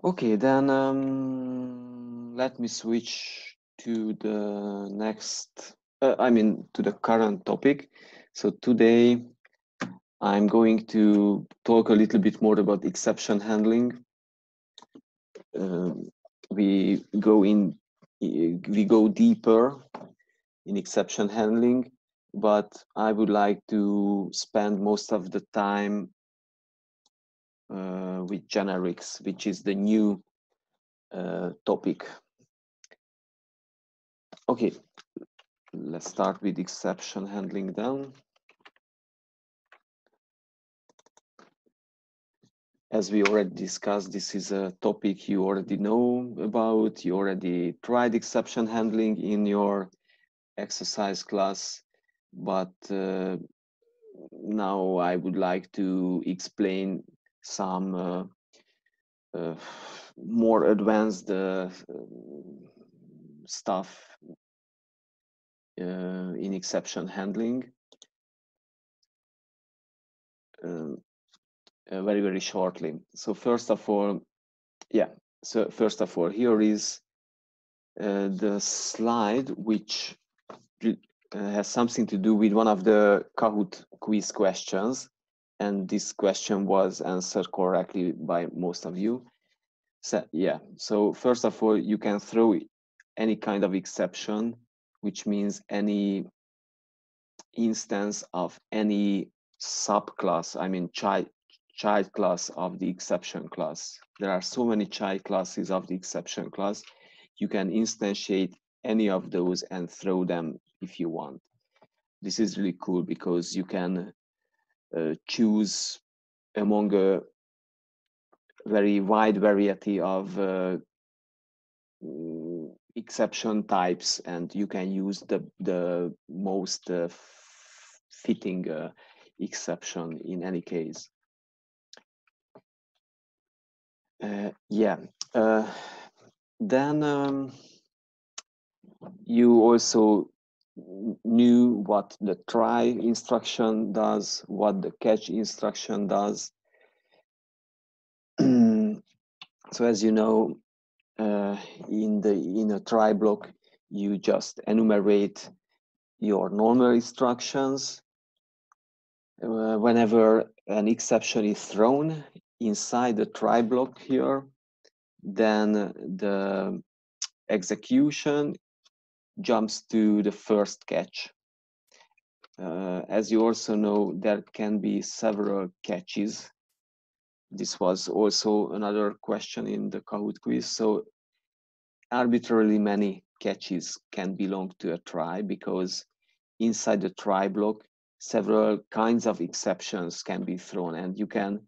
Okay, then let me switch to the next, to the current topic. So today I'm going to talk a little bit more about exception handling. Um, we go in, we go deeper in exception handling, but I would like to spend most of the time with generics, which is the new topic. Okay, let's start with exception handling then. As we already discussed, this is a topic you already know about. You already tried exception handling in your exercise class, but now I would like to explain some uh, more advanced stuff in exception handling. Um, very, very shortly. So first of all, here is the slide which has something to do with one of the Kahoot quiz questions, and this question was answered correctly by most of you. So first of all, you can throw any kind of exception, which means any instance of any subclass, child class of the exception class. There are so many child classes of the exception class. You can instantiate any of those and throw them if you want. This is really cool because you can choose among a very wide variety of exception types, and you can use the most fitting exception in any case. Yeah. Then you also knew what the try instruction does, what the catch instruction does. So as you know, in a try block, you just enumerate your normal instructions. Whenever an exception is thrown inside the try block here, then the execution jumps to the first catch. As you also know, there can be several catches. This was also another question in the Kahoot quiz. So arbitrarily many catches can belong to a try because inside the try block, several kinds of exceptions can be thrown, and you can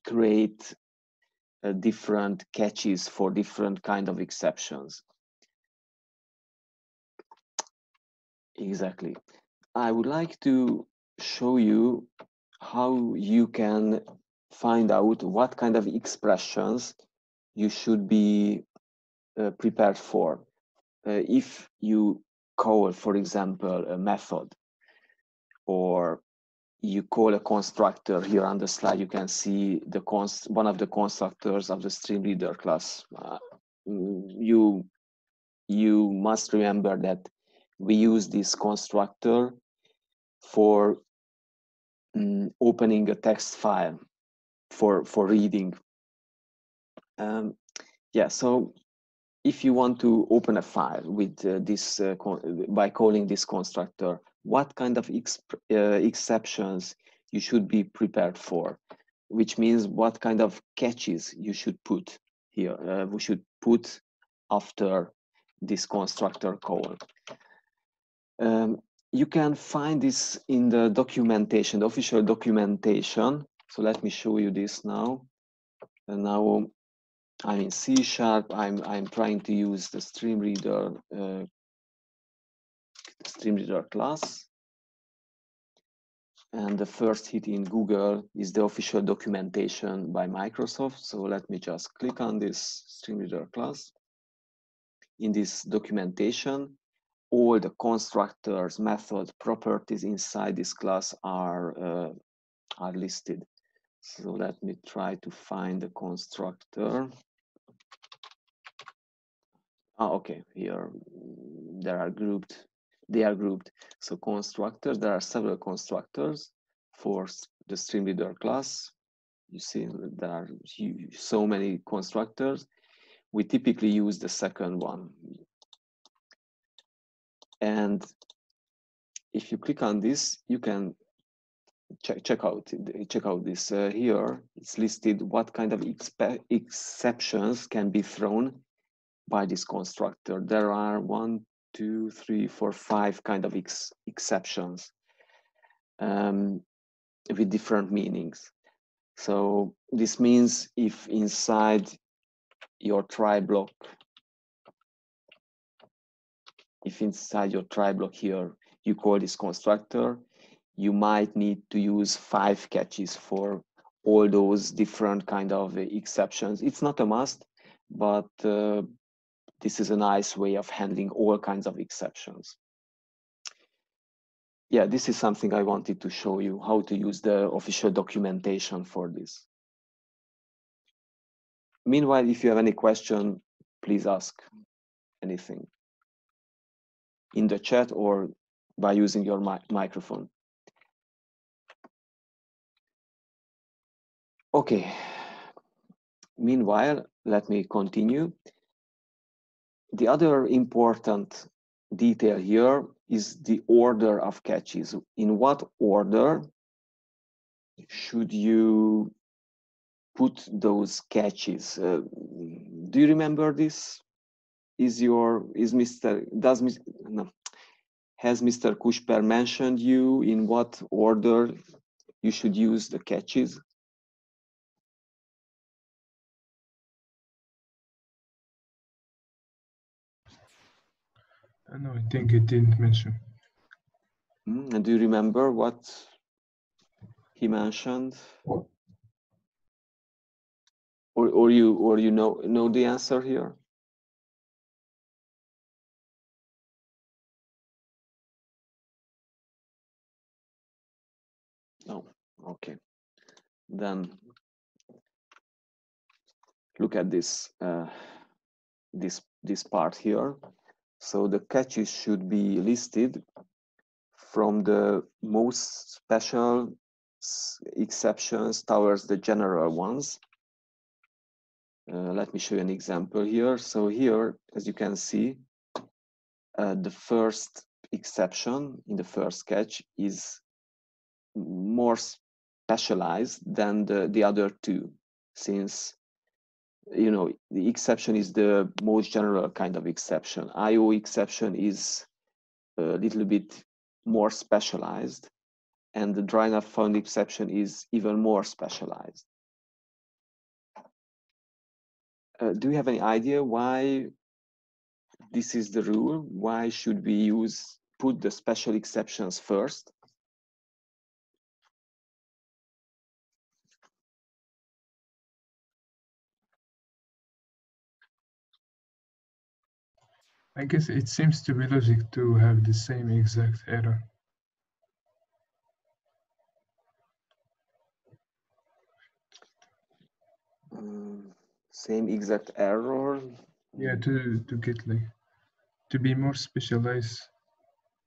create different catches for different kind of exceptions. Exactly. I would like to show you how you can find out what kind of expressions you should be prepared for. If you call, for example, a method, or you call a constructor. Here on the slide, you can see one of the constructors of the StreamReader class. You must remember that we use this constructor for opening a text file for reading. So if you want to open a file with by calling this constructor, what kind of exceptions you should be prepared for, which means what kind of catches you should put here, we should put after this constructor call. You can find this in the documentation, the official documentation. So let me show you this now. And now I'm in C#. I'm trying to use the StreamReader class. And the first hit in Google is the official documentation by Microsoft. So let me just click on this StreamReader class. In this documentation, all the constructors, methods, properties inside this class are listed. So let me try to find the constructor. Oh, okay, here they are grouped. So constructors, there are several constructors for the Streamreader class. You see there are so many constructors. We typically use the second one. And if you click on this, you can check out this here. It's listed what kind of exceptions can be thrown by this constructor. There are 1, 2, 3, 4, 5 kind of exceptions with different meanings. So this means if inside your try block, here, you call this constructor, you might need to use 5 catches for all those different kind of exceptions. It's not a must, but this is a nice way of handling all kinds of exceptions. Yeah, this is something I wanted to show you, how to use the official documentation for this. Meanwhile, if you have any question, please ask anything in the chat or by using your microphone. Okay. Meanwhile, let me continue. The other important detail here is the order of catches. In what order should you put those catches? Do you remember this? Has Mr. Kusper mentioned you in what order you should use the catches? No, I think it didn't mention. And do you remember what he mentioned? Or you know the answer here? No. Okay. Then look at this this part here. So the catches should be listed from the most special exceptions towards the general ones. Let me show you an example here. So here, as you can see, the first exception in the first catch is more specialized than the other two, since the exception is the most general kind of exception. IO exception is a little bit more specialized, and the dry not found exception is even more specialized. Do you have any idea why this is the rule? Why should we put the special exceptions first? I guess it seems to be logic to have the same exact error. Same exact error? Yeah, to get to be more specialized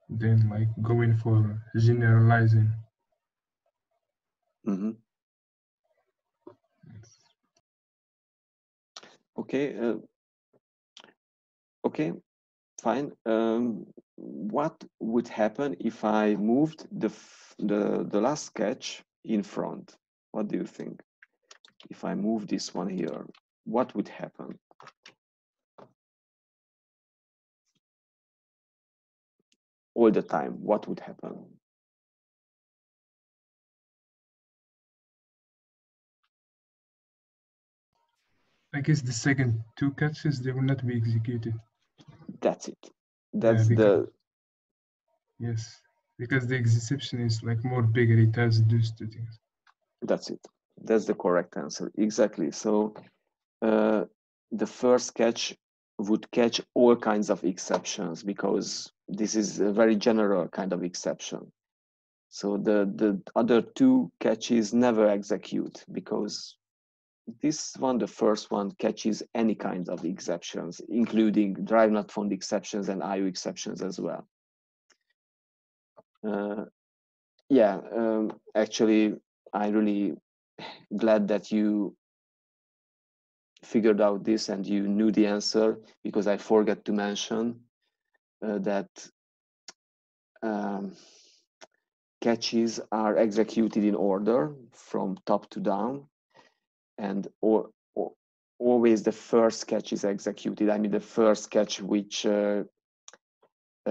than going for generalizing. Mm-hmm. Okay. Okay. Fine. What would happen if I moved the last sketch in front? What do you think? If I move this one here, what would happen? All the time, what would happen? I guess the second 2 catches, they will not be executed. That's it. That's Yes, because the exception is more bigger. It has those 2 things. That's it. That's the correct answer. Exactly. So the first catch would catch all kinds of exceptions because this is a very general kind of exception. So the other two catches never execute because this one, the first one, catches any kind of exceptions, including drive not found exceptions and IO exceptions as well. Yeah, actually, I'm really glad that you figured out this and you knew the answer, because I forgot to mention that catches are executed in order from top to down, and always the first catch is executed. I mean, the first catch which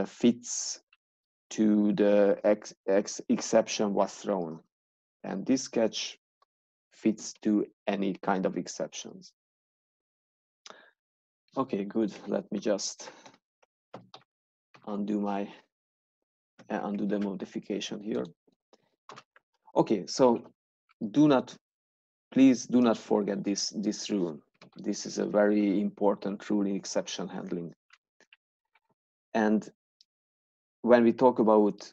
fits to the exception was thrown, and this catch fits to any kind of exceptions. Okay, good. Let me just undo the modification here. Okay, so please do not forget this rule. This is a very important rule in exception handling. And when we talk about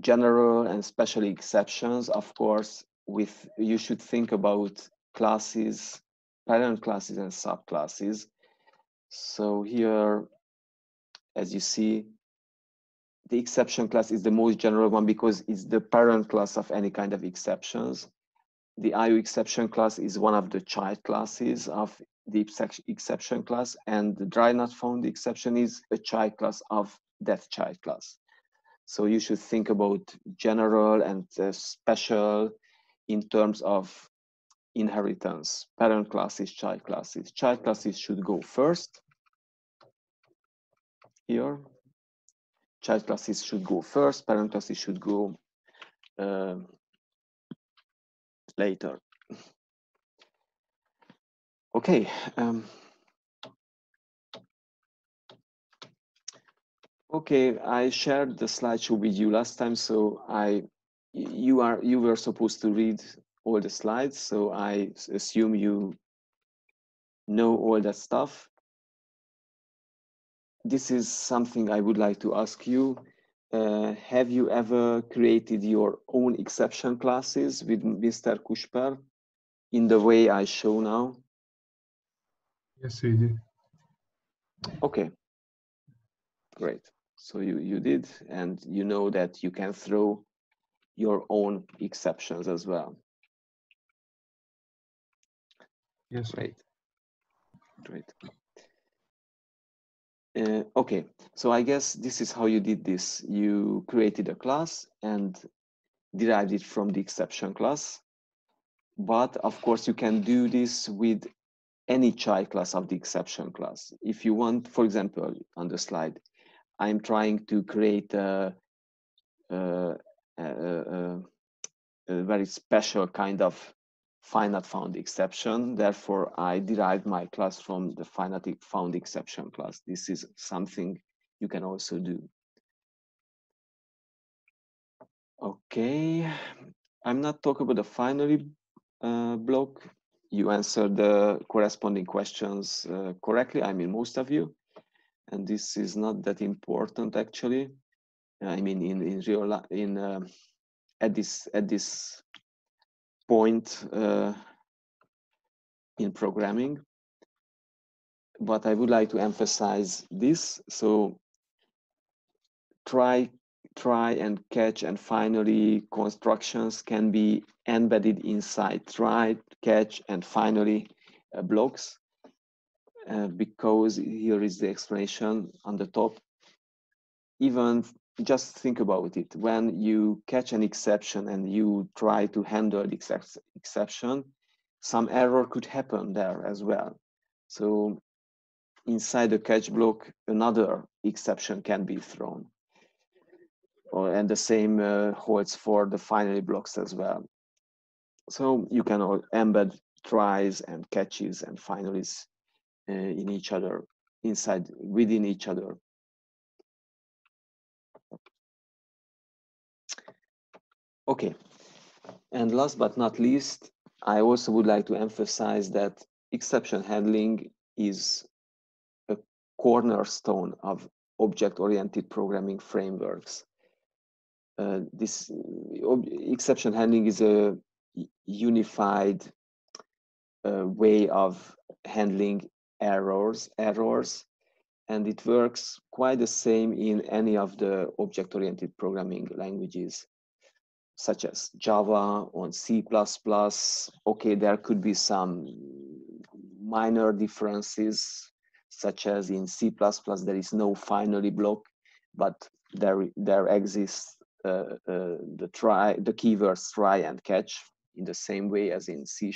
general and special exceptions, of course, you should think about classes, parent classes and subclasses. So here, as you see, the exception class is the most general one because it's the parent class of any kind of exceptions. The IO exception class is one of the child classes of the exception class, and the drive not found exception is a child class of that child class. So you should think about general and special in terms of inheritance. Parent classes, child classes. Child classes should go first here. Child classes should go first, parent classes should go later. Okay. Okay, I shared the slideshow with you last time, so you were supposed to read all the slides, so I assume you know all that stuff. This is something I would like to ask you. Have you ever created your own exception classes with Mr. Kushper in the way I show now? Yes, we did. Okay, great. So you did, and you know that you can throw your own exceptions as well. Yes. Great. Great. Okay, so I guess this is how you did this. You created a class and derived it from the exception class. But of course, you can do this with any child class of the exception class. If you want, for example, on the slide, I'm trying to create a very special kind of find not found exception. Therefore, I derived my class from the find not found exception class. This is something you can also do. Okay, I'm not talking about the finally block. You answered the corresponding questions correctly. I mean, most of you, and this is not that important actually. I mean, in real life, at this point in programming. But I would like to emphasize this. So try and catch and finally constructions can be embedded inside try, catch, and finally blocks, because here is the explanation on the top. Even just think about it. When you catch an exception and you try to handle the exception, some error could happen there as well. So inside the catch block, another exception can be thrown. And the same holds for the finally blocks as well. So you can embed tries and catches and finalies in each other, within each other. Okay, and last but not least, I also would like to emphasize that exception handling is a cornerstone of object-oriented programming frameworks. this exception handling is a unified way of handling errors, and it works quite the same in any of the object-oriented programming languages, such as Java or C++. Okay, there could be some minor differences, such as in C++, there is no finally block, but there exists the keywords try and catch in the same way as in C#.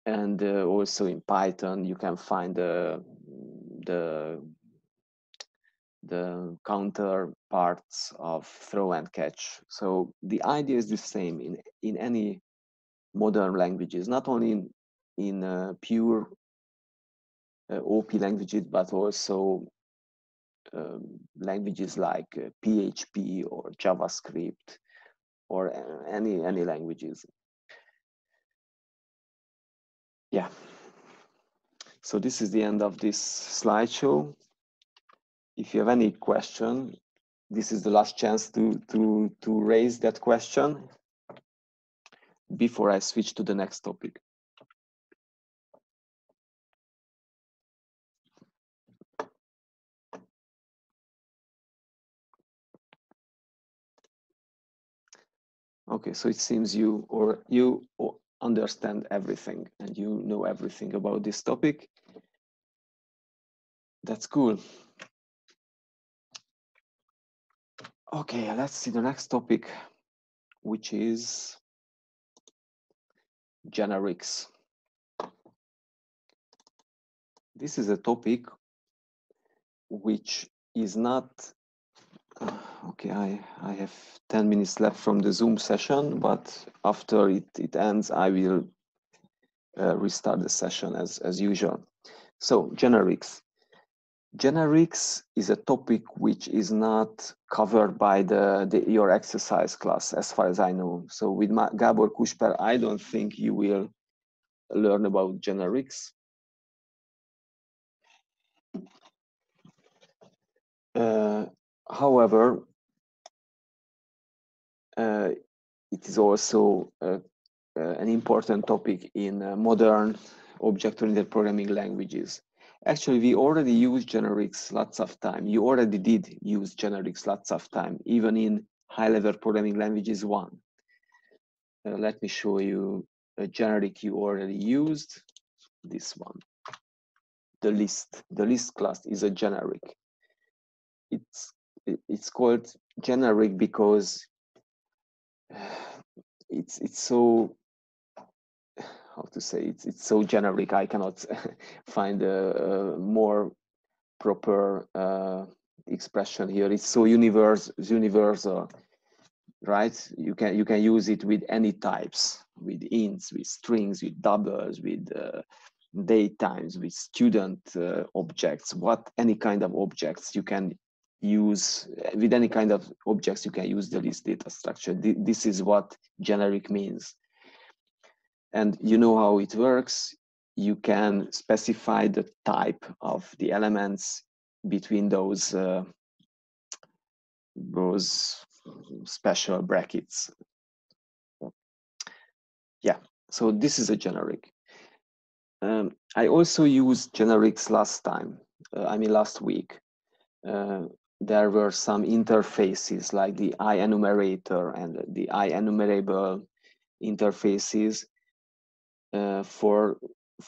And also in Python, you can find the counterparts of throw and catch. So the idea is the same in any modern languages, not only in pure OP languages, but also languages like PHP or JavaScript or any languages. Yeah. So this is the end of this slideshow. If you have any question, this is the last chance to raise that question before I switch to the next topic. Okay, so it seems you understand everything and you know everything about this topic. That's cool. Okay, let's see the next topic, which is generics. This is a topic which is not okay. I have 10 minutes left from the Zoom session, but after it ends, I will restart the session as usual. So generics. Generics is a topic which is not covered by your exercise class, as far as I know. So with Gábor Kusper, I don't think you will learn about generics. However, it is also an important topic in modern object-oriented programming languages. Actually, we already use generics lots of time. You already did use generics lots of time, even in high-level programming languages 1. Let me show you a generic you already used, this one. The list class is a generic. It's called generic because it's so, how to say, it's so generic. I cannot find a more proper expression here. It's so universal, right? You can use it with any types, with ints, with strings, with doubles, with date times, with student objects. Any kind of objects you can use. With any kind of objects you can use the list data structure. This is what generic means. And you know how it works. You can specify the type of the elements between those special brackets. Yeah, so this is a generic. I also used generics last time, last week. There were some interfaces like the IEnumerator and the IEnumerable interfaces for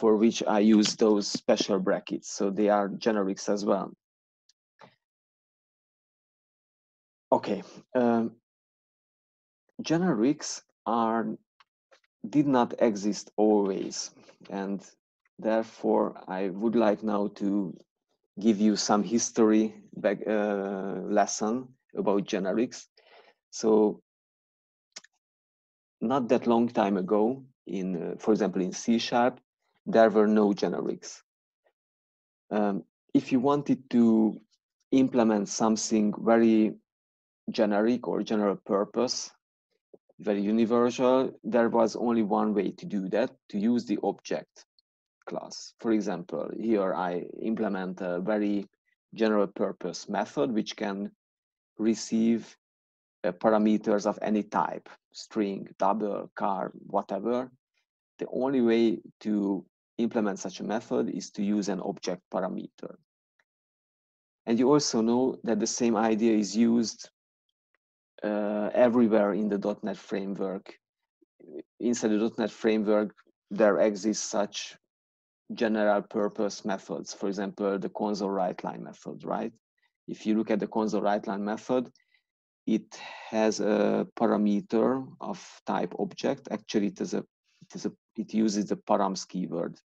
which I use those special brackets. So they are generics as well. Okay, generics did not exist always, and therefore I would like now to give you some history lesson about generics. So not that long time ago, for example, in C#, there were no generics. If you wanted to implement something very generic or general purpose, very universal, there was only one way to do that, to use the object class. For example, here I implement a very general purpose method which can receive parameters of any type, string, double, char, whatever, the only way to implement such a method is to use an object parameter. And you also know that the same idea is used everywhere in the .NET framework. Inside the .NET framework, there exists such general purpose methods. For example, the console writeLine method, right? If you look at the console writeLine method, it has a parameter of type object. Actually, it uses the params keyword.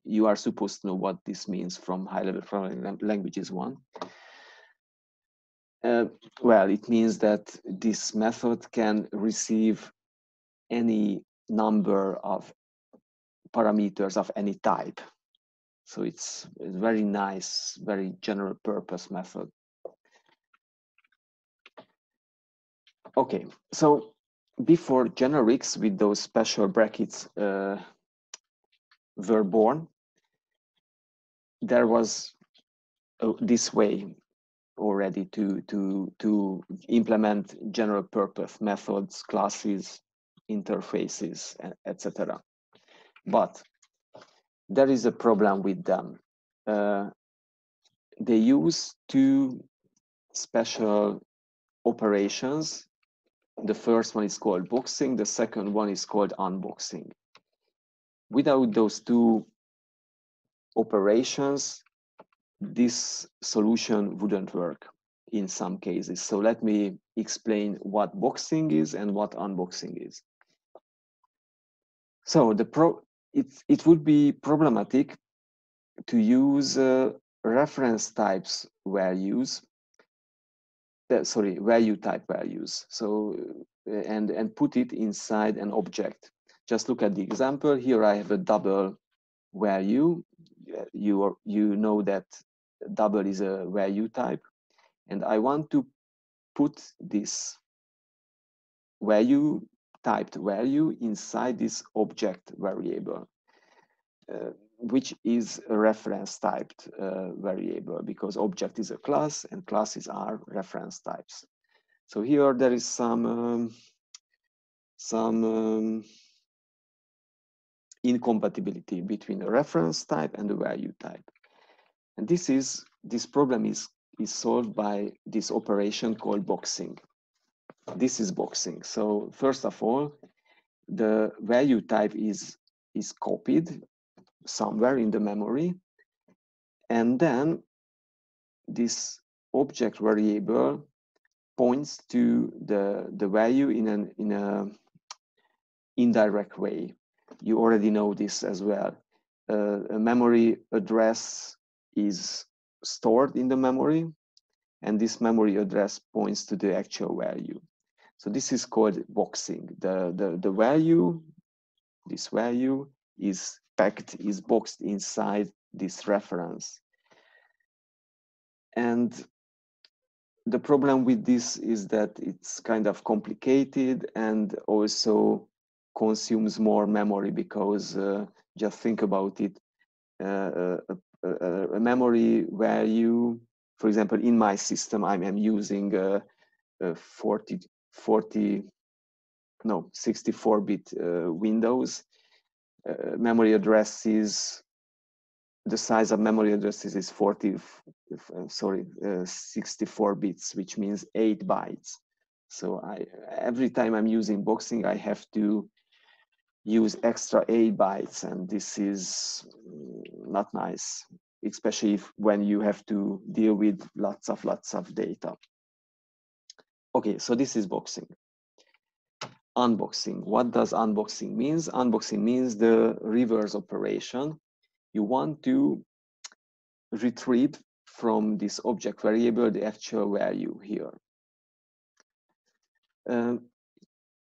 You are supposed to know what this means from high-level programming languages 1. Well, it means that this method can receive any number of parameters of any type. So it's a very nice, very general purpose method. Okay, so before generics with those special brackets were born, there was this way already to implement general purpose methods, classes, interfaces, etc. But there is a problem with them. They use two special operations. The first one is called boxing, the second one is called unboxing. Without those two operations, this solution wouldn't work in some cases. So let me explain what boxing is and what unboxing is. So it would be problematic to use reference types values, value type values. So and put it inside an object. Just look at the example. Here I have a double value. You know that double is a value type, and I want to put this value typed value inside this object variable, which is a reference typed variable, because object is a class and classes are reference types. So here there is some incompatibility between the reference type and the value type. And this problem is solved by this operation called boxing. This is boxing. So first of all, the value type is copied somewhere in the memory, and then this object variable points to the value in an indirect way. You already know this as well. A memory address is stored in the memory, and this memory address points to the actual value. So this is called boxing. The value, this value is boxed inside this reference. And the problem with this is that it's kind of complicated and also consumes more memory, because just think about it, a memory value, for example, in my system, I'm using 64-bit Windows. Memory addresses, the size of memory addresses is 64 bits, which means 8 bytes. So every time I'm using boxing, I have to use extra 8 bytes, and this is not nice, especially when you have to deal with lots of data. Okay, so this is boxing. Unboxing. What does unboxing means? Unboxing means the reverse operation. You want to retrieve from this object variable the actual value here.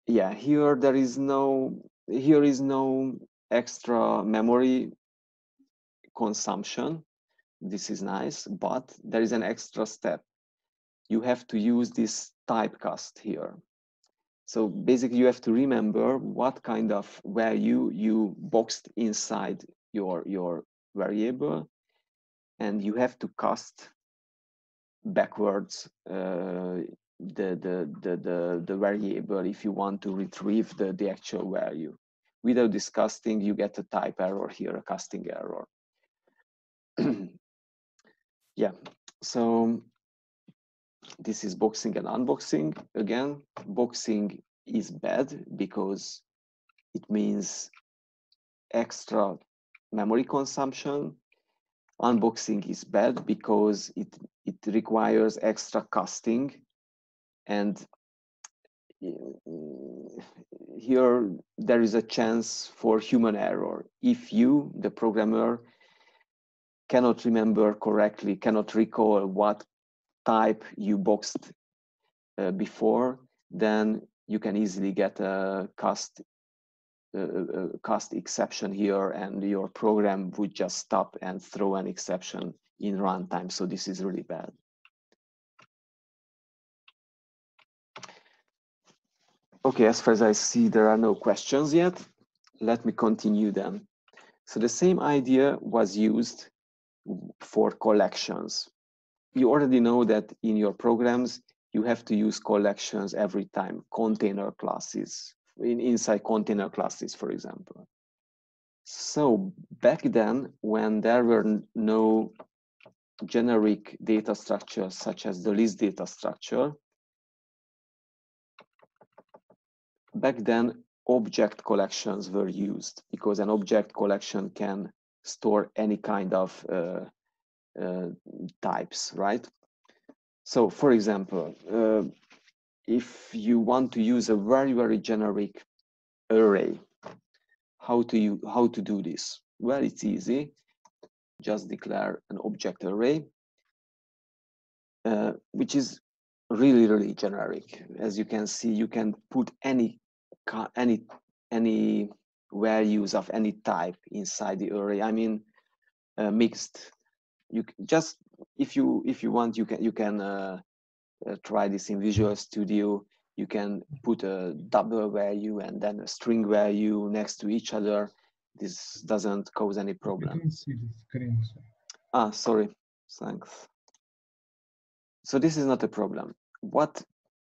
Yeah, here is no extra memory consumption. This is nice, but there is an extra step. You have to use this typecast here. So basically you have to remember what kind of value you boxed inside your variable, and you have to cast backwards the variable if you want to retrieve the actual value. Without this casting, you get a type error here, a casting error. Yeah, so this is boxing and unboxing. Again, boxing is bad because it means extra memory consumption. Unboxing is bad because it requires extra casting, and here there is a chance for human error. If you, the programmer, cannot remember correctly, cannot recall what type you boxed before, then you can easily get a cast exception here, and your program would just stop and throw an exception in runtime. So this is really bad. Okay, as far as I see, there are no questions yet. Let me continue then. So the same idea was used for collections. You already know that in your programs, you have to use collections every time, container classes, inside container classes, for example. So back then, when there were no generic data structures such as the list data structure, back then object collections were used, because an object collection can store any kind of types, right? So for example, if you want to use a very generic array, how to do this? Well, it's easy. Just declare an object array, which is really generic. As you can see, you can put any values of any type inside the array. I mean, mixed. You just, if you want, you can try this in Visual Studio. You can put a double value and then a string value next to each other. This doesn't cause any problem. I don't see the screen. Ah, sorry. Thanks. So this is not a problem. What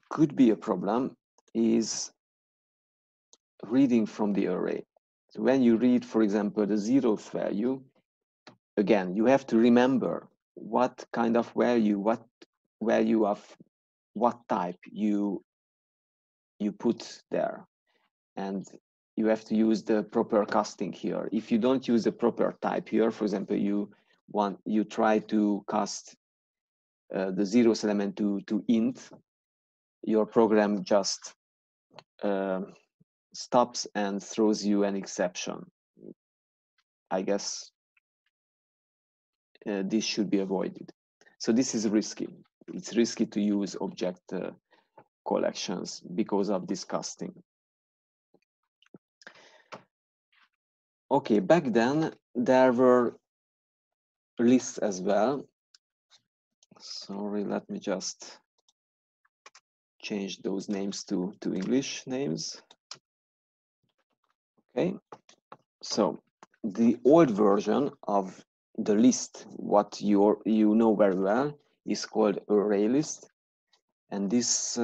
could be a problem is reading from the array. So when you read, for example, the 0th value, again, you have to remember what kind of value, what value of what type you put there. And you have to use the proper casting here. If you don't use the proper type here, for example, you try to cast the 0th element to int, your program just stops and throws you an exception. I guess this should be avoided. So this is risky. It's risky to use object collections because of this casting. Okay, back then there were lists as well. Sorry, let me just change those names to English names. Okay, so the old version of the list, what you know very well, is called array list, and this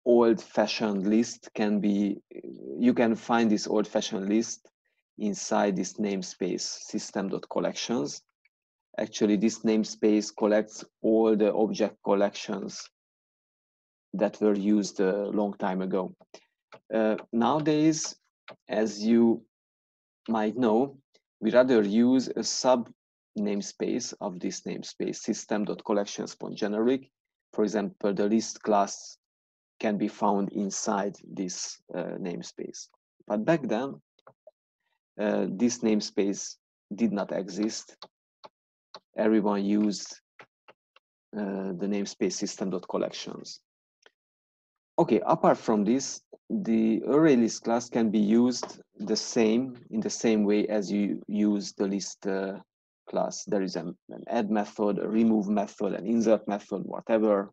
old-fashioned list you can find this old-fashioned list inside this namespace system.collections. Actually, this namespace collects all the object collections that were used a long time ago. Nowadays, as you might know, we rather use a sub namespace of this namespace system.collections.generic. For example, the list class can be found inside this namespace. But back then, this namespace did not exist. Everyone used the namespace system.collections. Okay, apart from this, the array list class can be used in the same way as you use the list class. There is an add method, a remove method, an insert method, whatever.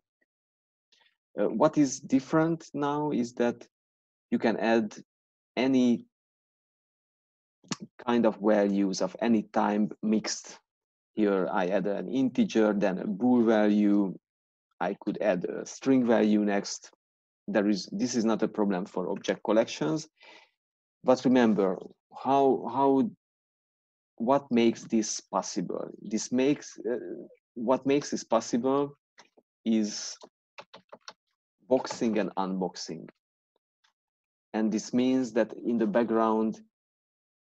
What is different now is that you can add any kind of values of any time mixed. Here I add an integer, then a bool value, I could add a string value next. This is not a problem for object collections, but remember what makes this possible? What makes this possible is boxing and unboxing. And this means that in the background,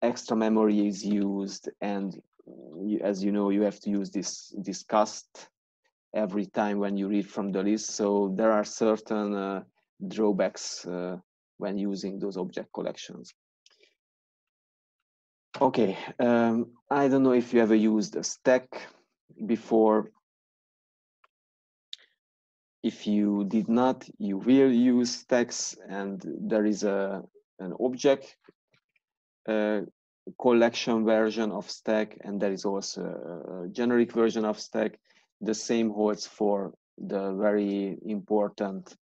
extra memory is used, and as you know, you have to use this cast every time when you read from the list. So there are certain drawbacks when using those object collections. Okay, I don't know if you ever used a stack before. If you did not, you will use stacks, and there is an object collection version of stack, and there is also a generic version of stack. The same holds for the very important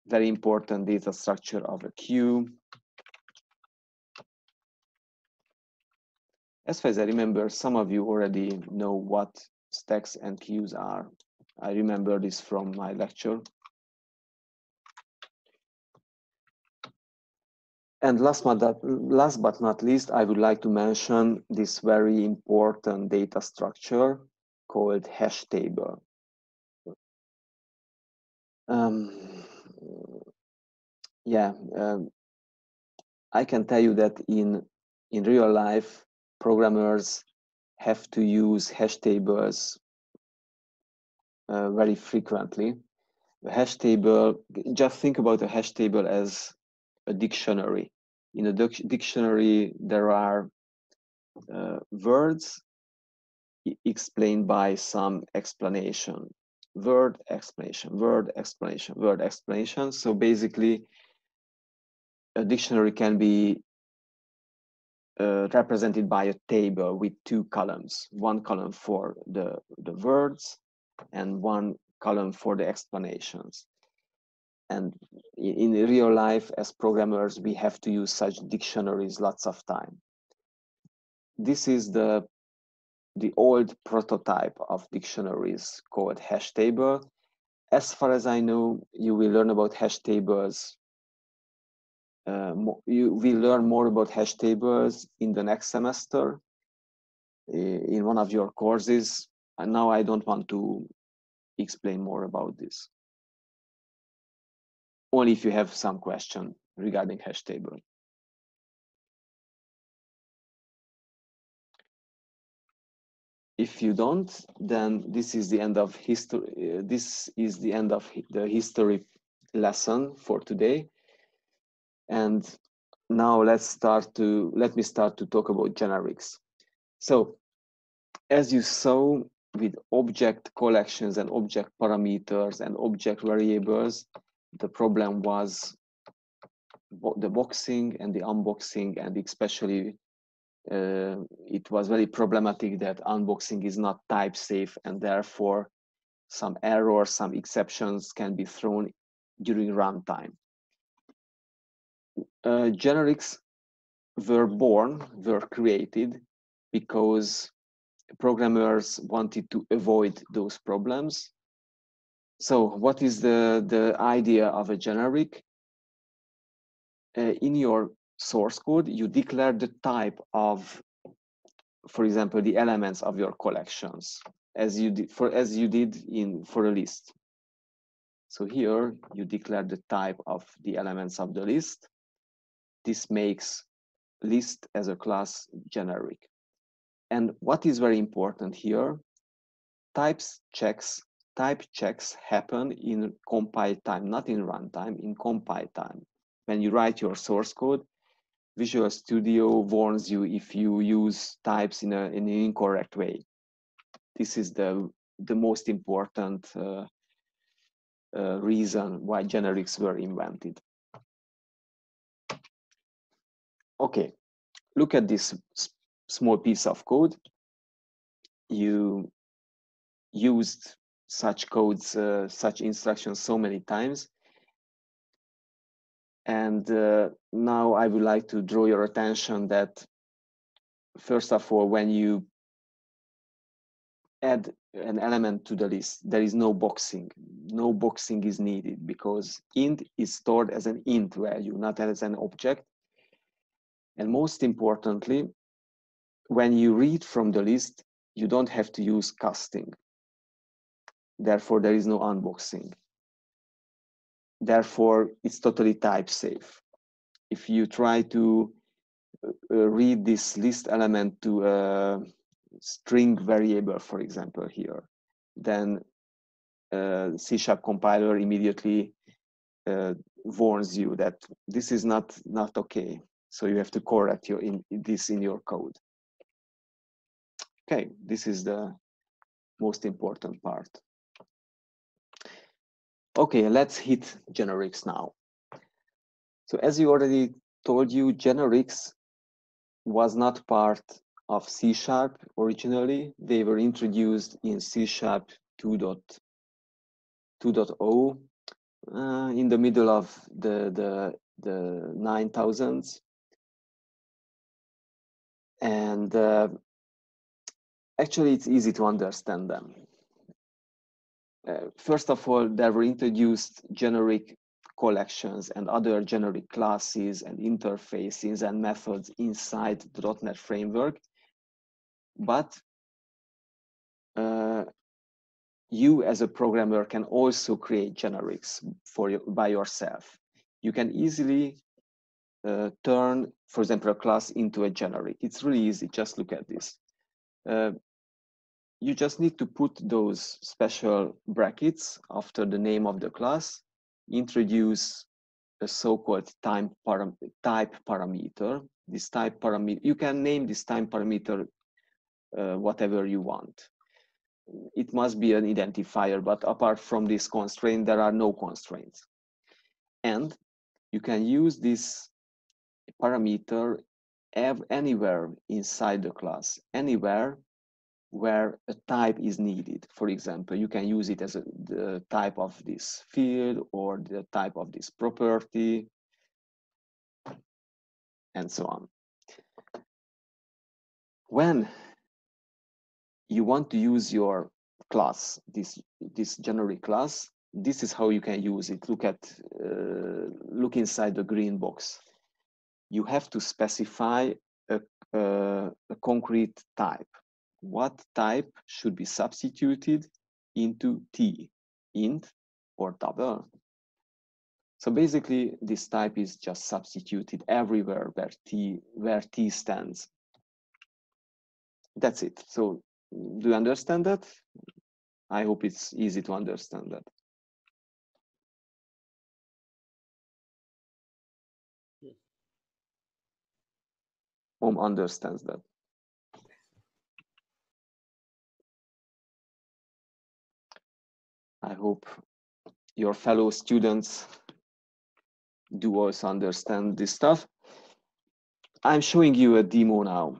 data structure of a queue. As far as I remember, some of you already know what stacks and queues are. I remember this from my lecture. And last but not least, I would like to mention this very important data structure called hash table. I can tell you that in real life, programmers have to use hash tables very frequently. A hash table, just think about a hash table as a dictionary. In a dictionary, there are words explained by some explanation. Word explanation, word explanation, word explanation. So basically, a dictionary can be represented by a table with two columns, one column for the words and one column for the explanations. And in real life, as programmers, we have to use such dictionaries lots of time. This is the old prototype of dictionaries called hash table. As far as I know, you will learn about hash tables. You will learn more about hash tables in the next semester in one of your courses. And now I don't want to explain more about this. Only if you have some question regarding hash table. If you don't, then this is the end of history. This is the end of the history lesson for today. And now let me start to talk about generics. So as you saw with object collections and object parameters and object variables, the problem was the boxing and the unboxing, and especially it was very problematic that unboxing is not type safe, and therefore some errors, some exceptions can be thrown during runtime. Generics were created because programmers wanted to avoid those problems. So what is the idea of a generic? In your source code, you declare the type of, for example, the elements of your collections, as you did for a list. So here you declare the type of the elements of the list. This makes list as a class generic. And what is very important here, type checks happen in compile time, not in runtime, in compile time. When you write your source code, Visual Studio warns you if you use types in an incorrect way. This is the most important reason why generics were invented. Okay, look at this small piece of code. You used such codes, such instructions so many times. And now I would like to draw your attention that, first of all, when you add an element to the list. There is no boxing. No boxing is needed because int is stored as an int value, not as an object. And most importantly, when you read from the list, you don't have to use casting. Therefore, there is no unboxing. Therefore, it's totally type safe. If you try to read this list element to a string variable, for example, here, then C# compiler immediately warns you that this is not okay. So you have to correct this in your code. Okay, this is the most important part. Okay, let's hit generics now. So as you already told you, generics was not part of C# originally. They were introduced in C# 2.0 in the middle of the 9000s. And actually, it's easy to understand them. First of all, there were introduced generic collections and other generic classes and interfaces and methods inside the .NET framework. But you as a programmer can also create generics by yourself. You can easily turn, for example, a class into a generic. It's really easy. Just look at this. You just need to put those special brackets after the name of the class, introduce a so-called type parameter. This type parameter, you can name this type parameter whatever you want. It must be an identifier, but apart from this constraint, there are no constraints. And you can use this parameter anywhere inside the class, anywhere where a type is needed. For example, you can use it as the type of this field or the type of this property, and so on. When you want to use your class, this generic class, this is how you can use it. Look inside the green box. You have to specify a concrete type. What type should be substituted into T, int or double? So basically, this type is just substituted everywhere where T stands. That's it. So do you understand that? I hope it's easy to understand that. Understands that. I hope your fellow students do also understand this stuff. I'm showing you a demo now.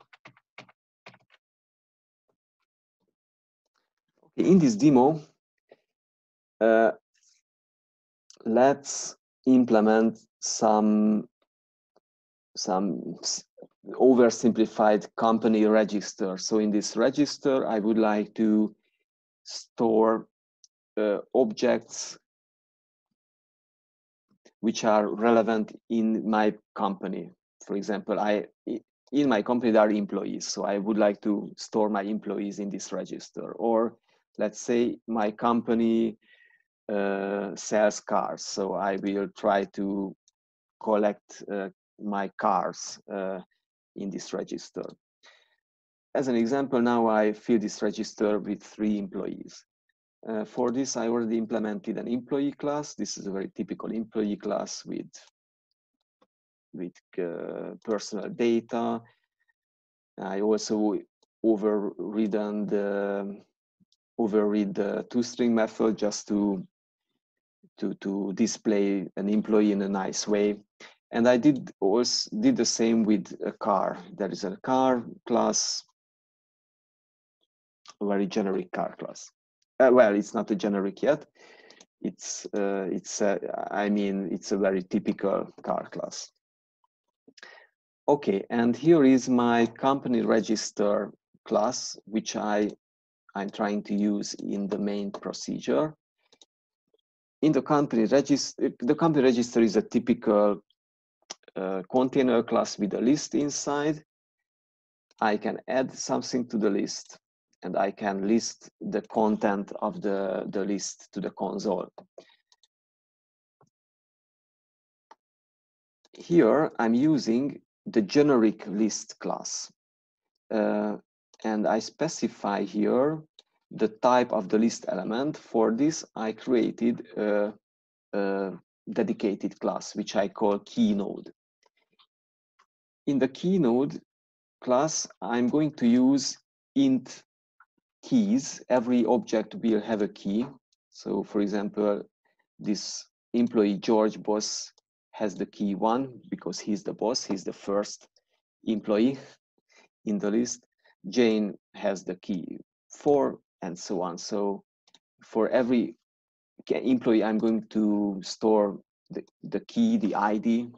In this demo, let's implement some oversimplified company register. So in this register, I would like to store objects which are relevant in my company. For example, in my company there are employees, so I would like to store my employees in this register. Or let's say my company sells cars, so I will try to collect my cars in this register. As an example, now I fill this register with 3 employees. For this, I already implemented an employee class. This is a very typical employee class with personal data. I also overrid the toString method just to display an employee in a nice way. And I did the same with a car. There is a car class, a very generic car class. Well, it's not a generic yet. It's a very typical car class. Okay, and here is my company register class, which I I'm trying to use in the main procedure. In the company register is a typical container class with a list inside. I can add something to the list, and I can list the content of the list to the console. Here, I'm using the generic list class. And I specify here the type of the list element. For this, I created a dedicated class, which I call KeyNode. In the KeyNode class, I'm going to use int keys. Every object will have a key. So for example, this employee George boss has the key 1 because he's the boss, he's the first employee in the list. Jane has the key 4 and so on. So for every employee, I'm going to store the key, the ID.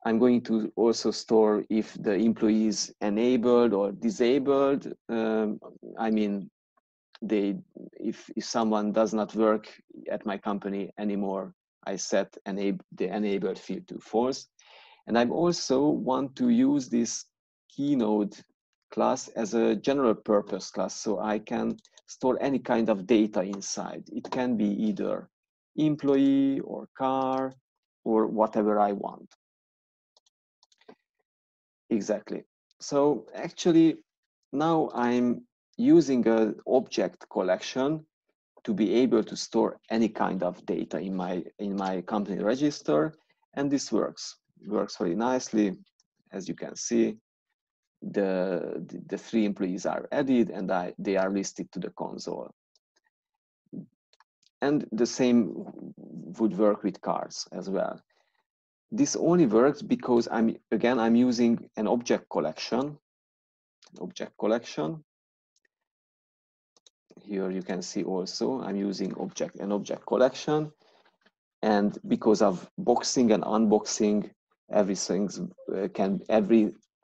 I'm going to also store if the employee is enabled or disabled. I mean, if someone does not work at my company anymore, I set the enabled field to false. And I also want to use this KeyNode class as a general purpose class, so I can store any kind of data inside. It can be either employee or car or whatever I want. Exactly. So actually, now I'm using an object collection to be able to store any kind of data in my company register, and this works very nicely. As you can see, the 3 employees are added and they are listed to the console. And the same would work with cars as well. This only works because I'm using an object collection. Here you can see also I'm using an object collection, and because of boxing and unboxing,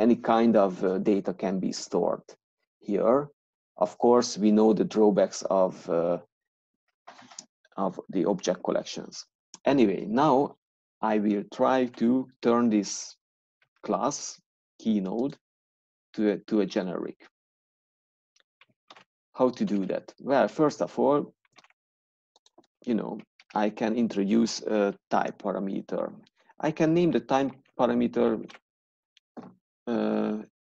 any kind of data can be stored here. Of course, we know the drawbacks of the object collections. Anyway, now I will try to turn this class KeyNode to a generic. How to do that? Well, first of all, I can introduce a type parameter. I can name the type parameter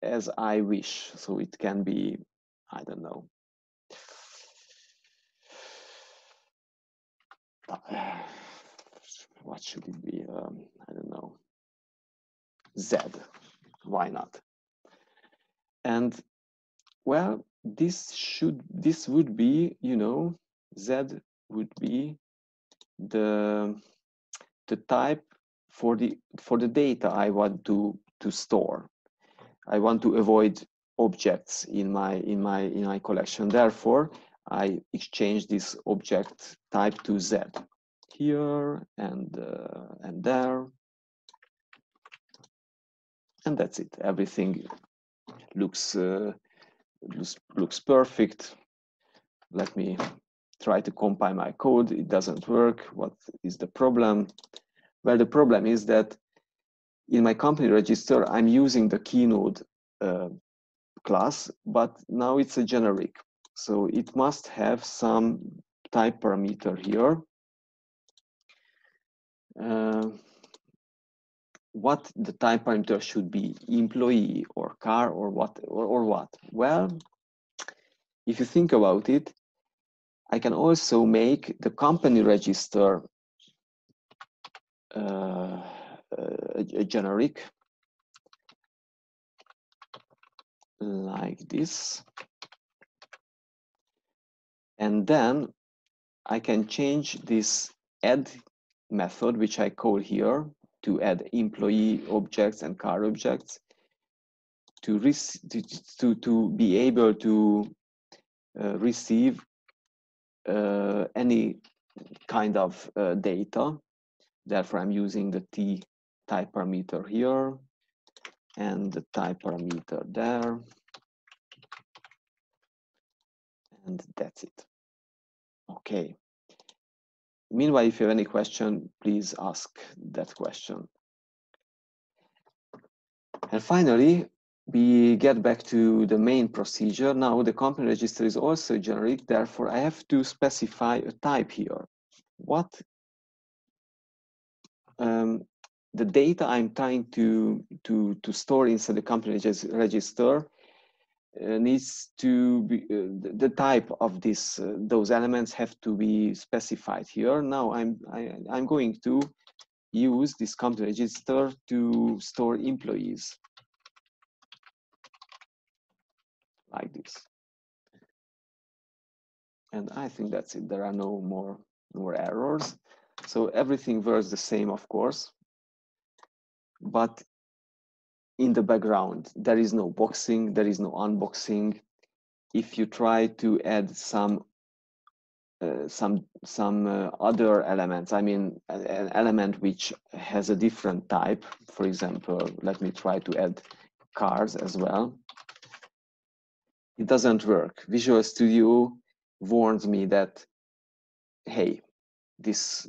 as I wish. So it can be, I don't know, what should it be? I don't know, Z. Why not? And well, this would be, Z would be the type for the data I want to store. I want to avoid objects in my collection. Therefore, I exchange this object type to Z here and there, and that's it. Everything looks perfect. Let me try to compile my code. It doesn't work. What is the problem? Well, the problem is that in my company register, I'm using the KeyNode class, but now it's a generic. So it must have some type parameter here. What the type parameter should be, employee or car or what? Well, if you think about it, I can also make the company register a generic like this. And then I can change this add method, which I call here, to add employee objects and car objects to be able to receive any kind of data. Therefore, I'm using the T type parameter here and the type parameter there. And that's it. Okay. Meanwhile, if you have any question, please ask that question. And finally, we get back to the main procedure. Now the company register is also generic, therefore I have to specify a type here. What the data I'm trying to store inside the company register needs to be the type of this those elements have to be specified here. Now I'm going to use this company register to store employees like this. And I think that's it. There are no more errors. So everything works the same, of course, but in the background, there is no boxing, there is no unboxing. If you try to add some other elements, I mean, an element which has a different type, for example, let me try to add cars as well. It doesn't work. Visual Studio warns me that, hey, this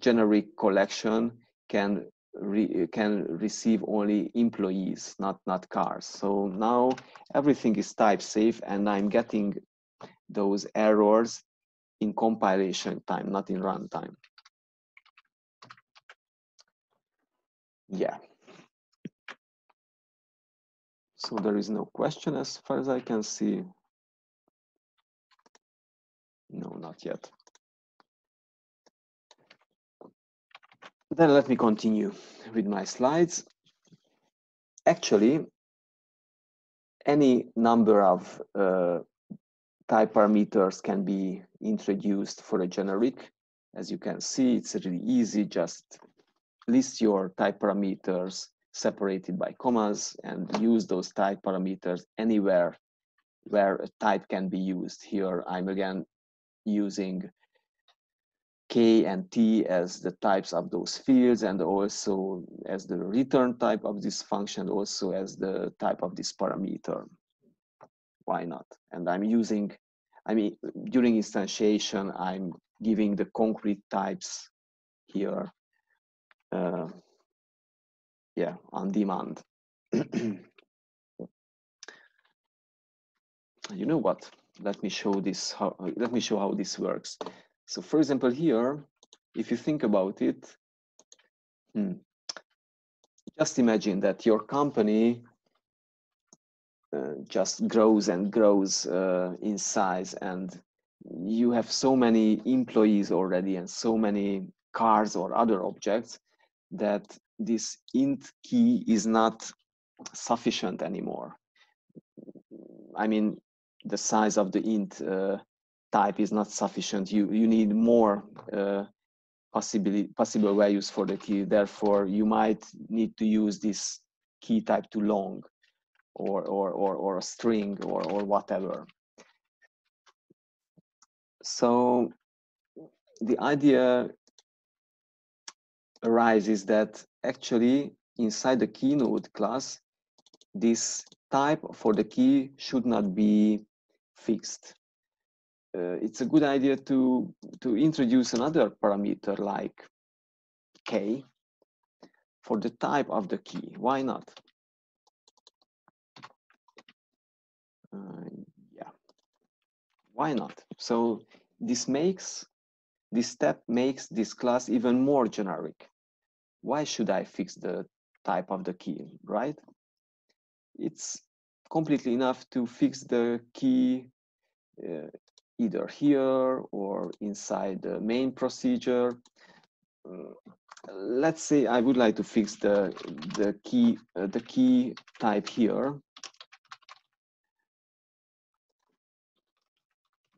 generic collection can receive only employees, not cars. So now everything is type safe, and I'm getting those errors in compilation time, not in runtime. Yeah. So there is no question as far as I can see. No, not yet. Then let me continue with my slides. Actually, any number of type parameters can be introduced for a generic. As you can see, it's really easy. Just list your type parameters separated by commas and use those type parameters anywhere where a type can be used. Here, I'm again using K and T as the types of those fields, and also as the return type of this function, also as the type of this parameter. Why not? And I'm using, I mean, during instantiation, I'm giving the concrete types here, yeah, on demand. You know what? Let me show this. Let me show how this works. So, for example, here, if you think about it, just imagine that your company just grows and grows in size, and you have so many employees already and so many cars or other objects that this int key is not sufficient anymore. I mean, the size of the int type is not sufficient. You need more possible values for the key. Therefore, you might need to use this key type to long or a string or whatever. So the idea arises that actually inside the keynode class, this type for the key should not be fixed. It's a good idea to introduce another parameter like K for the type of the key. Why not? Yeah, why not? So this step makes this class even more generic. Why should I fix the type of the key, right? It's completely enough to fix the key either here or inside the main procedure. Let's say I would like to fix the key type here,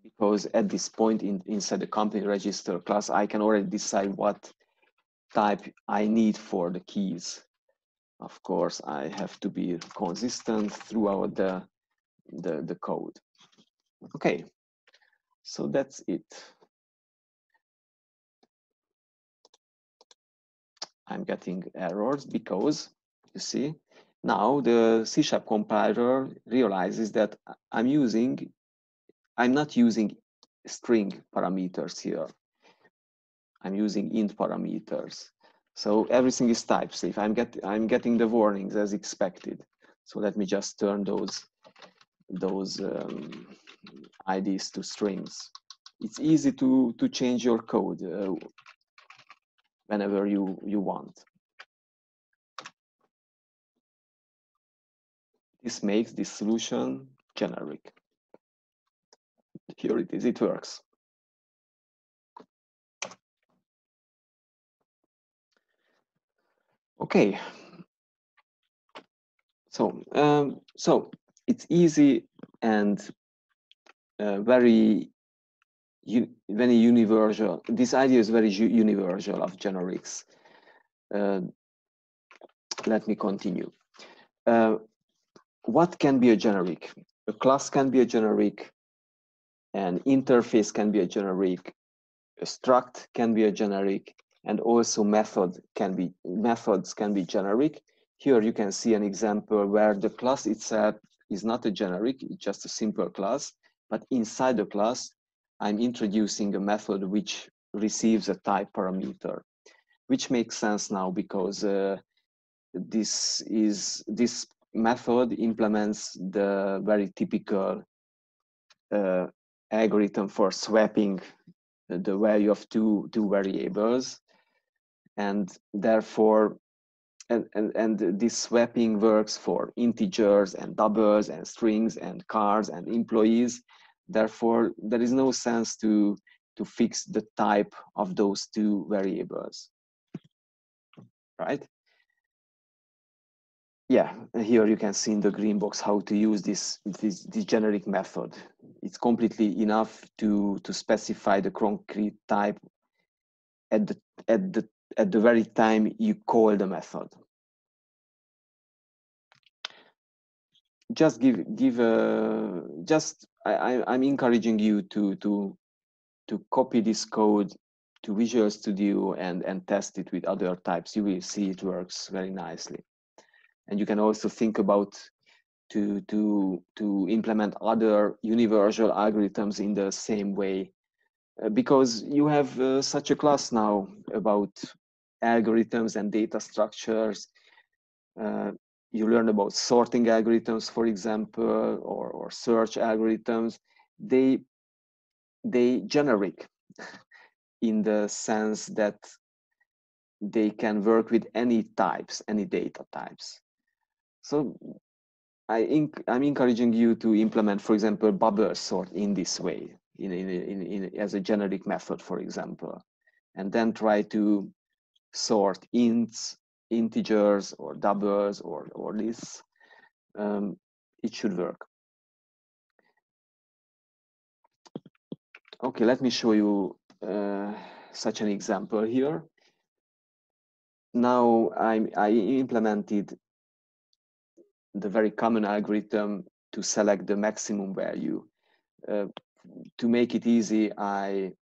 because at this point inside the company register class, I can already decide what type I need for the keys. Of course, I have to be consistent throughout the code. Okay, so that's it. I'm getting errors because, you see, now the C# compiler realizes that I'm using I'm not using string parameters here. I'm using int parameters. So everything is type-safe. I'm getting the warnings as expected. So let me just turn those IDs to strings. It's easy to change your code whenever you want. This makes this solution generic. Here it is, it works. Okay. So it's easy and very universal. This idea is very universal of generics. Let me continue. What can be a generic? A class can be a generic, an interface can be a generic, a struct can be a generic, and also methods can be generic. Here you can see an example where the class itself is not a generic, it's just a simple class, but inside the class, I'm introducing a method which receives a type parameter, which makes sense now because this method implements the very typical algorithm for swapping the value of two variables, and therefore and this swapping works for integers and doubles and strings and cars and employees. Therefore there is no sense to fix the type of those two variables, right? Yeah, here you can see in the green box how to use this generic method. It's completely enough to specify the concrete type at the very time you call the method. Just I'm encouraging you to copy this code to Visual Studio and test it with other types. You will see it works very nicely. And you can also think about to implement other universal algorithms in the same way, because you have such a class now about algorithms and data structures. You learn about sorting algorithms, for example, or search algorithms. They generic in the sense that they can work with any types, any data types. So I'm encouraging you to implement, for example, bubble sort in this way, as a generic method, for example, and then try to sort ints, integers, or doubles, or lists. It should work. Okay, let me show you such an example here. Now I implemented the very common algorithm to select the maximum value. To make it easy, I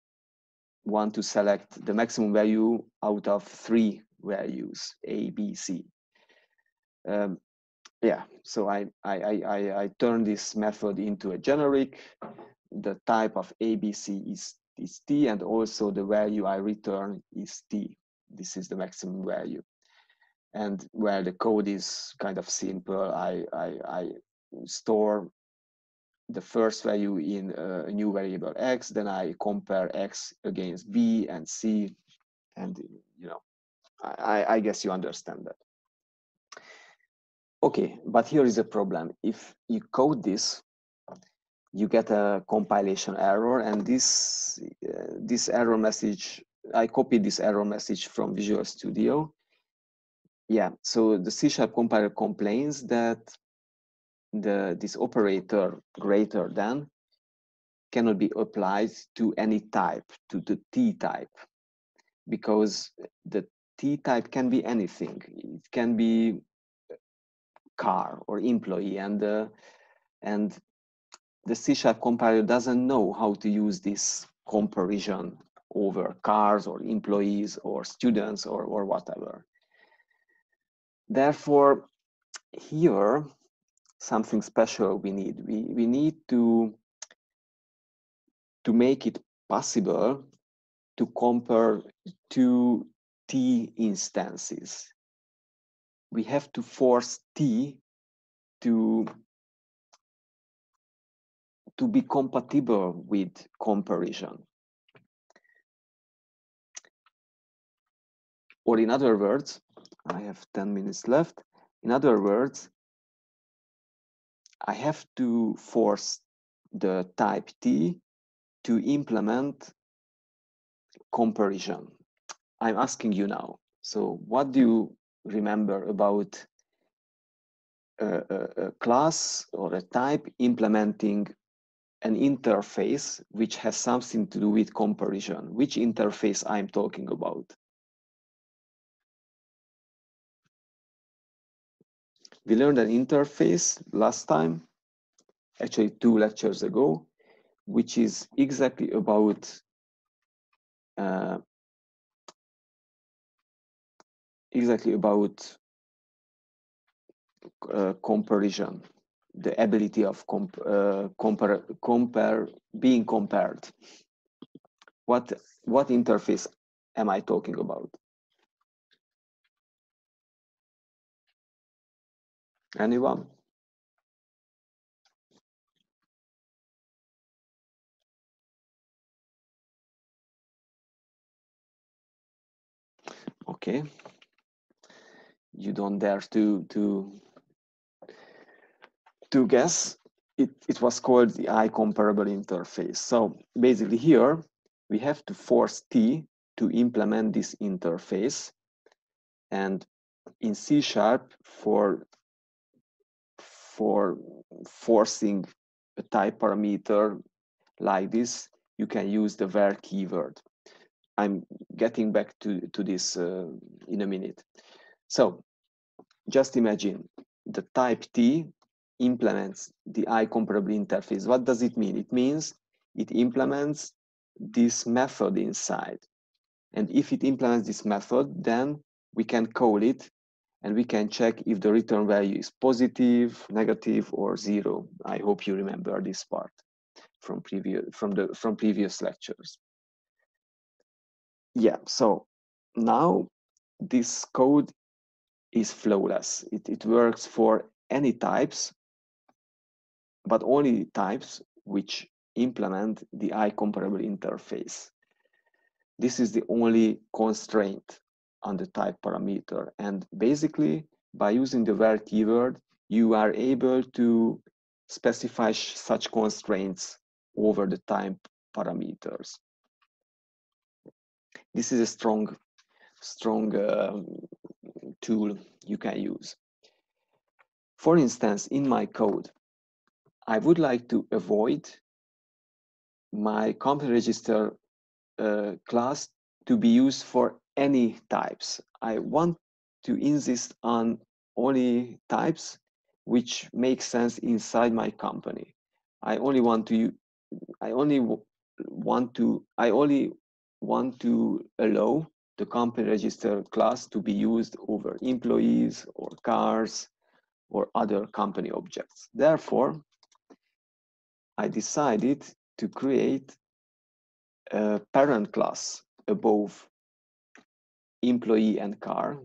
want to select the maximum value out of 3 values, A, B, C. Yeah, so I turn this method into a generic. The type of ABC is T, and also the value I return is T. This is the maximum value. And where the code is kind of simple, I store the first value in a new variable X, then I compare X against B and C, and I guess you understand that. Okay, but here is a problem. If you code this, you get a compilation error, and this error message, I copied this error message from Visual Studio. Yeah, so the C# compiler complains that this operator greater than cannot be applied to any type, to the T type, because the T type can be anything. It can be car or employee, and the C# compiler doesn't know how to use this comparison over cars or employees or students or whatever. Therefore, here something special we need. We need to to make it possible to compare two T instances. We have to force T to be compatible with comparison. Or in other words, I have 10 minutes left. In other words, I have to force the type T to implement comparison. I'm asking you now. So what do you remember about a class or a type implementing an interface which has something to do with comparison? Which interface I'm talking about? We learned an interface last time, actually 2 lectures ago, which is exactly about comparison, the ability of being compared. What interface am I talking about? Anyone? Okay. You don't dare to guess. It was called the iComparable interface. So basically here we have to force T to implement this interface, and in C# for forcing a type parameter like this, you can use the where keyword. I'm getting back to this in a minute. So just imagine the type T implements the iComparable interface. What does it mean? It means it implements this method inside. And if it implements this method, then we can call it and we can check if the return value is positive, negative, or 0. I hope you remember this part from previous lectures. Yeah, so now this code is flawless. It works for any types, but only types which implement the iComparable interface. This is the only constraint on the type parameter. And basically, by using the where keyword, you are able to specify such constraints over the type parameters. This is a strong tool you can use. For instance, in my code, I would like to avoid my company register class to be used for any types. I want to insist on only types which make sense inside my company. I only want to allow the company register class to be used over employees or cars or other company objects. Therefore, I decided to create a parent class above employee and car.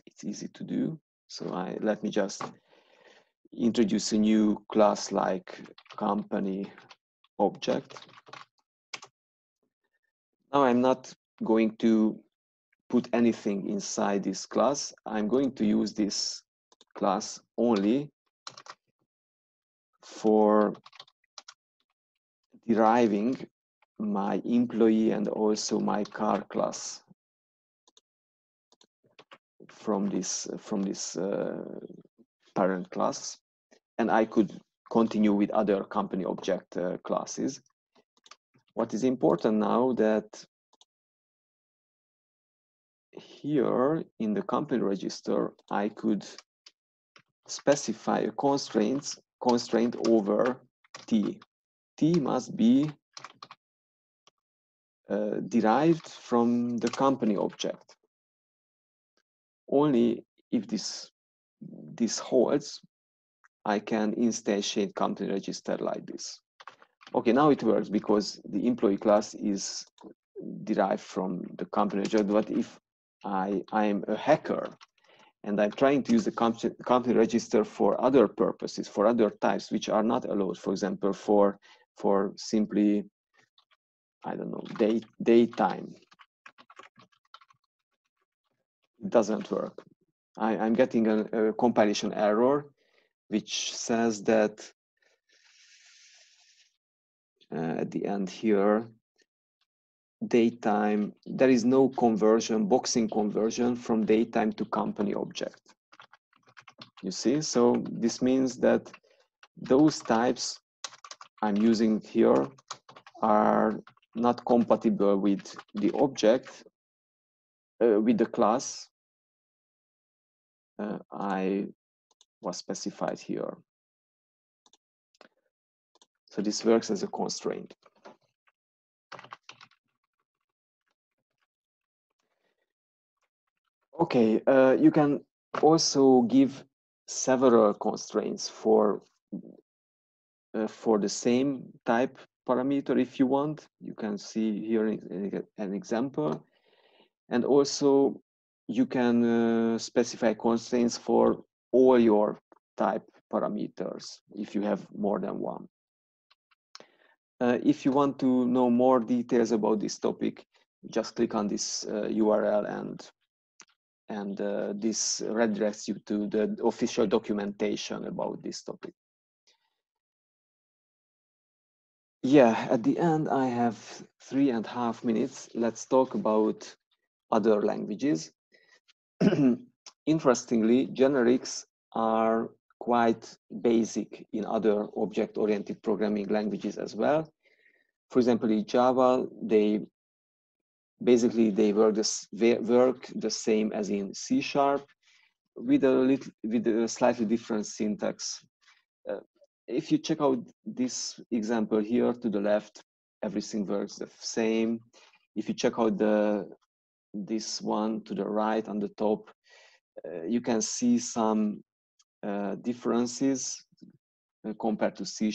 It's easy to do. So let me just introduce a new class like company object. Now I'm not going to put anything inside this class. I'm going to use this class only for deriving my employee and also my car class from this parent class, and I could continue with other company object classes. What is important now that here in the company register, I could specify a constraint over T. T must be derived from the company object. Only if this holds, I can instantiate company register like this. Okay, now it works because the employee class is derived from the company register. But if I'm a hacker and I'm trying to use the company register for other purposes, for other types which are not allowed, for example, for simply, I don't know, daytime, it doesn't work. I'm getting a compilation error which says that at the end here, daytime, there is no conversion, boxing conversion from daytime to company object. You see, so this means that those types I'm using here are not compatible with the object, with the class I was specified here. So this works as a constraint. Okay, you can also give several constraints for the same type parameter if you want. You can see here an example. And also you can specify constraints for all your type parameters if you have more than one. If you want to know more details about this topic, just click on this URL and this redirects you to the official documentation about this topic. Yeah, at the end, I have 3.5 minutes. Let's talk about other languages. Interestingly, generics are quite basic in other object-oriented programming languages as well. For example, in Java, they work the same as in C# with a slightly different syntax. If you check out this example here to the left, everything works the same. If you check out this one to the right on the top, you can see some differences compared to C#.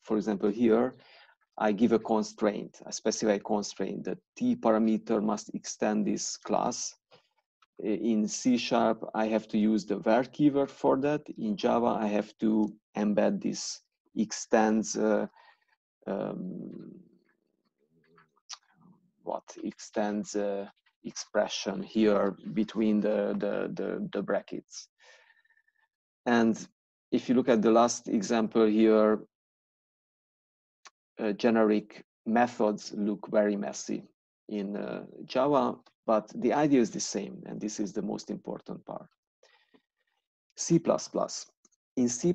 For example, here, I give a constraint, a specified constraint. The T parameter must extend this class. In C#, I have to use the where keyword for that. In Java, I have to embed this extends expression here between the brackets. And if you look at the last example here, generic methods look very messy in Java, but the idea is the same, and this is the most important part. C++. In C++,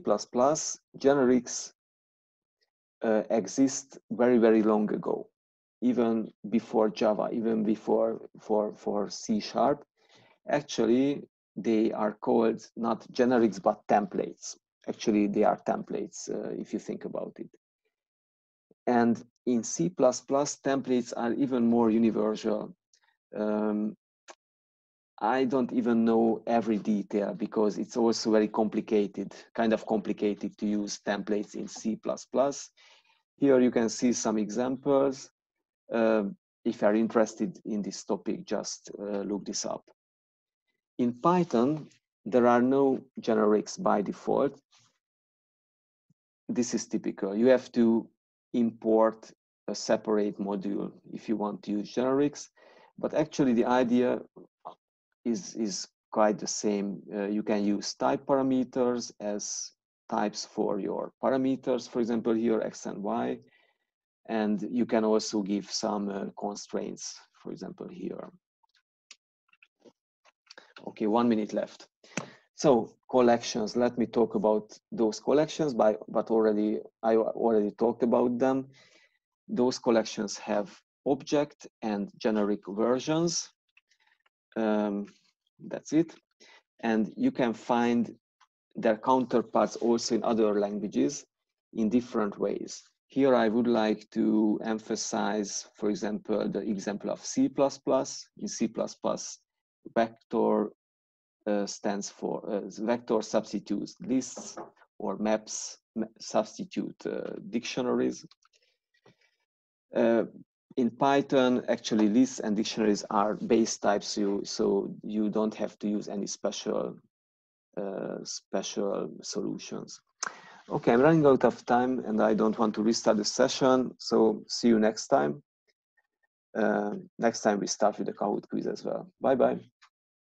generics exist very, very long ago, even before Java, even before for C#. Actually, they are called not generics, but templates. Actually, they are templates, if you think about it. And in C++, templates are even more universal. I don't even know every detail because it's also very complicated, kind of complicated to use templates in C++. Here you can see some examples. If you're interested in this topic, just look this up. In Python, there are no generics by default. This is typical. You have to import a separate module if you want to use generics, but actually the idea is quite the same. You can use type parameters as types for your parameters, for example, here X and Y, and you can also give some constraints, for example, here. Okay, 1 minute left. So collections, let me talk about those collections, but I already talked about them. Those collections have object and generic versions. That's it. And you can find their counterparts also in other languages in different ways. Here I would like to emphasize, for example, the example of C++. In C++, vector stands for vector substitutes lists, or maps substitute dictionaries. In Python, actually lists and dictionaries are base types, so you don't have to use any special solutions. Okay, I'm running out of time and I don't want to restart the session, so see you next time. Next time we start with the Kahoot quiz as well. Bye bye.